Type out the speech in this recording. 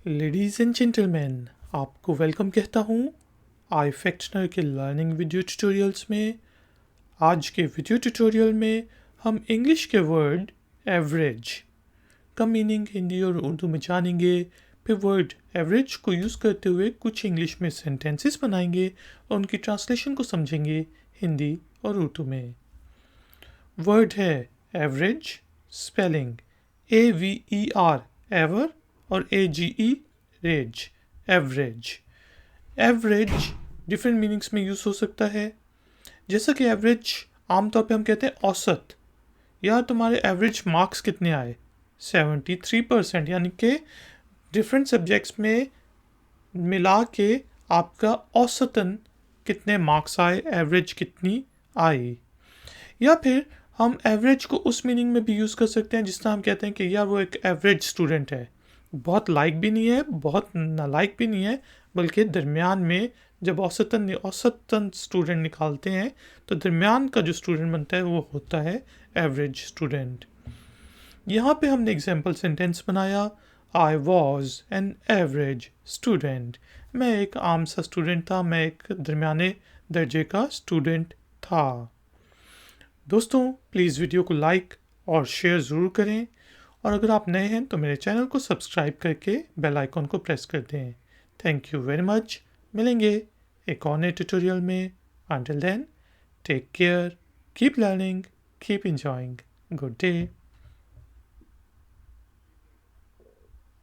Ladies and gentleman, आपको welcome कहता हूँ आई फैक्शनर के लर्निंग वीडियो ट्यूटोरियल्स में। आज के वीडियो ट्यूटोरियल में हम इंग्लिश के वर्ड एवरेज का मीनिंग हिंदी और उर्दू में जानेंगे। फिर वर्ड एवरेज को यूज़ करते हुए कुछ इंग्लिश में सेंटेंसेस बनाएंगे और उनकी ट्रांसलेशन को समझेंगे हिंदी और उर्दू में। वर्ड है एवरेज, स्पेलिंग AVER एवर और AGE rage, average. Average different meanings में यूज़ हो सकता है। जैसा कि एवरेज आमतौर पे हम कहते हैं औसत, यार तुम्हारे एवरेज मार्क्स कितने आए, 73%, यानी कि डिफरेंट सब्जेक्ट्स में मिला के आपका औसतन कितने मार्क्स आए, एवरेज कितनी आई। या फिर हम एवरेज को उस मीनिंग में भी यूज़ कर सकते हैं जिस तरह हम कहते हैं कि यार वो एक एवरेज स्टूडेंट है, बहुत लाइक भी नहीं है, बहुत नालायक भी नहीं है, बल्कि दरमियान में। जब औसतन स्टूडेंट निकालते हैं तो दरमियान का जो स्टूडेंट बनता है वो होता है एवरेज स्टूडेंट। यहाँ पे हमने एग्जाम्पल सेंटेंस बनाया, I was an average student. मैं एक आम सा स्टूडेंट था, मैं एक दरमियाने दर्जे का स्टूडेंट था। दोस्तों, प्लीज़ वीडियो को लाइक और शेयर ज़रूर करें, और अगर आप नए हैं तो मेरे चैनल को सब्सक्राइब करके बेल आइकॉन को प्रेस कर दें। Thank you very much. मिलेंगे एक और नए ट्यूटोरियल में। Until then, take care, keep learning, keep enjoying. Good day.